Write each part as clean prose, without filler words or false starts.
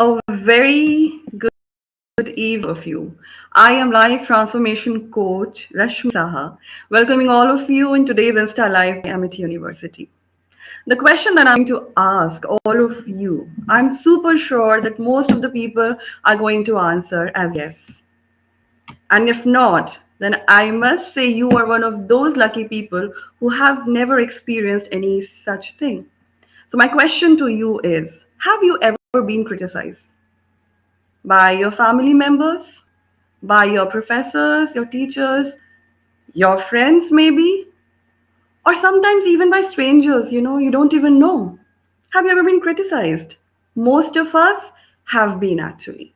A very good evening, all of you. I am life transformation coach Rashmi Saha, welcoming all of you in today's Insta Live Amity University. The question that I'm going to ask all of you, I'm super sure that most of the people are going to answer as yes. And if not, then I must say you are one of those lucky people who have never experienced any such thing. So, my question to you is, have you ever been criticized by your family members, by your professors, your teachers, your friends, maybe, or sometimes even by strangers, you don't even know? Have you ever been criticized? Most of us have been actually.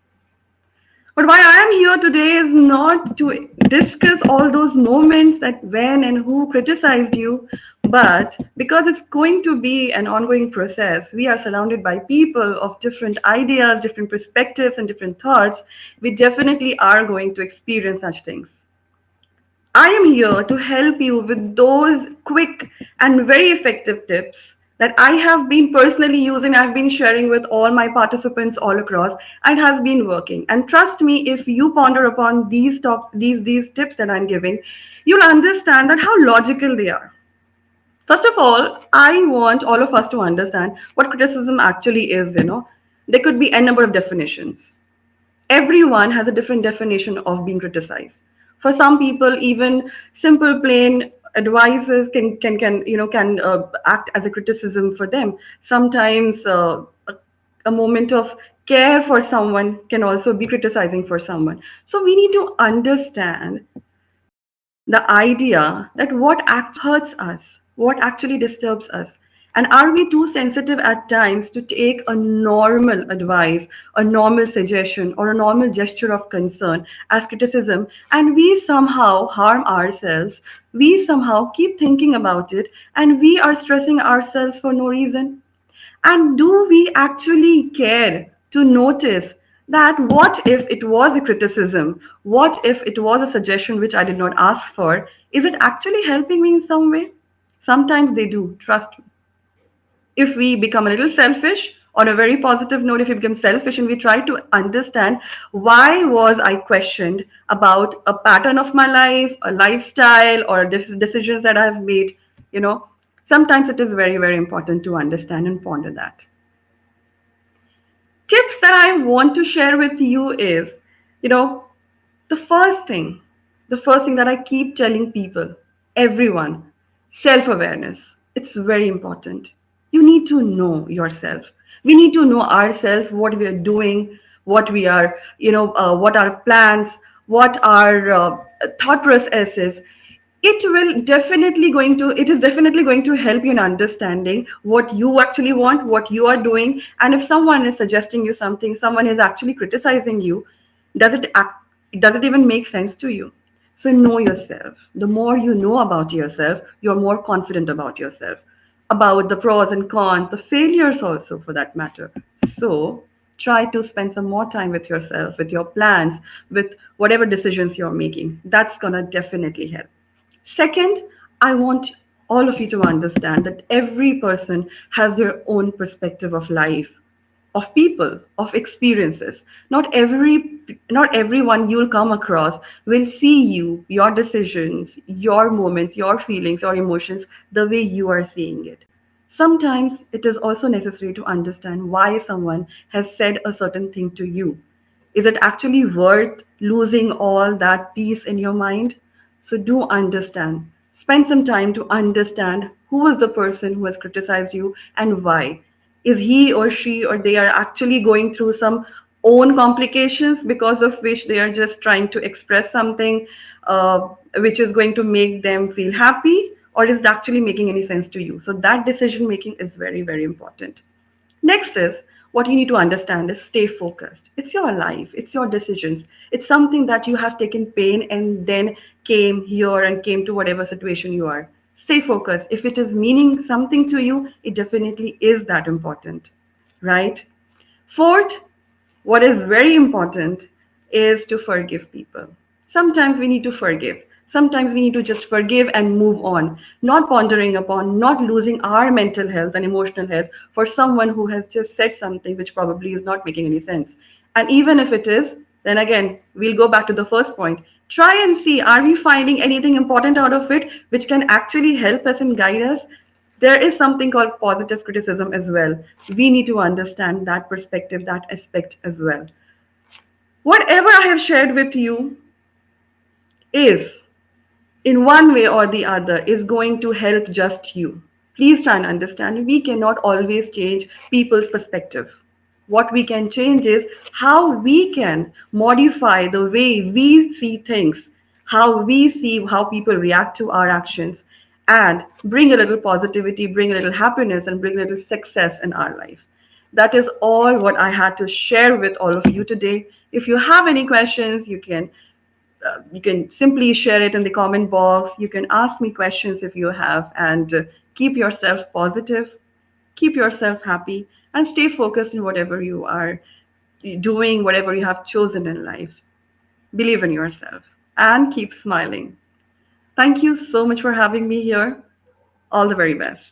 But why I am here today is not to discuss all those moments that when and who criticized you, but because it's going to be an ongoing process. We are surrounded by people of different ideas, different perspectives, and different thoughts. We definitely are going to experience such things. I am here to help you with those quick and very effective tips that I have been personally using, I've been sharing with all my participants all across, and has been working. And trust me, if you ponder upon these tips that I'm giving, you'll understand that how logical they are. First of all, I want all of us to understand what criticism actually is. There could be a number of definitions. Everyone has a different definition of being criticized. For some people, even simple plain advices can act as a criticism for them. Sometimes a moment of care for someone can also be criticizing for someone. So we need to understand the idea that what hurts us, what actually disturbs us. And are we too sensitive at times to take a normal advice, a normal suggestion, or a normal gesture of concern as criticism, and we somehow harm ourselves? We somehow keep thinking about it, and we are stressing ourselves for no reason. And do we actually care to notice that what if it was a criticism? What if it was a suggestion which I did not ask for? Is it actually helping me in some way? Sometimes they do, trust me. If we become a little selfish, on a very positive note, if we become selfish and we try to understand why was I questioned about a pattern of my life, a lifestyle, or decisions that I've made, you know, sometimes it is very, very important to understand and ponder that. Tips that I want to share with you is, you know, the first thing that I keep telling people, everyone, self awareness. It's very important. You need to know yourself. We need to know ourselves, what we are doing, what we are, what our plans, what our thought process is. It is definitely going to help you in understanding what you actually want, what you are doing. And if someone is suggesting you something, someone is actually criticizing you, does it even make sense to you? So know yourself. The more you know about yourself, you're more confident about yourself, about the pros and cons, the failures also for that matter. So try to spend some more time with yourself, with your plans, with whatever decisions you're making. That's gonna definitely help. Second, I want all of you to understand that every person has their own perspective of life, of people, of experiences. Not everyone you'll come across will see you, your decisions, your moments, your feelings, your emotions the way you are seeing it. Sometimes it is also necessary to understand why someone has said a certain thing to you. Is it actually worth losing all that peace in your mind? So do understand. Spend some time to understand who was the person who has criticized you and why. Is he or she or they are actually going through some own complications because of which they are just trying to express something which is going to make them feel happy, or is it actually making any sense to you? So that decision making is very, very important. Next is, what you need to understand is stay focused. It's your life, it's your decisions. It's something that you have taken pain and then came here and came to whatever situation you are. Stay focused. If it is meaning something to you, it definitely is that important, right? Fourth, what is very important is to forgive people. Sometimes we need to forgive. Sometimes we need to just forgive and move on, not pondering upon, not losing our mental health and emotional health for someone who has just said something which probably is not making any sense. And even if it is, then again, we'll go back to the first point. Try and see, are we finding anything important out of it which can actually help us and guide us? There is something called positive criticism as well. We need to understand that perspective, that aspect as well. Whatever I have shared with you is, in one way or the other, is going to help just you. Please try and understand, we cannot always change people's perspective. What we can change is how we can modify the way we see things, how we see how people react to our actions, and bring a little positivity, bring a little happiness, and bring a little success in our life. That is all what I had to share with all of you today. If you have any questions, you can simply share it in the comment box. You can ask me questions if you have, and keep yourself positive, keep yourself happy, and stay focused in whatever you are doing, whatever you have chosen in life. Believe in yourself and keep smiling. Thank you so much for having me here. All the very best.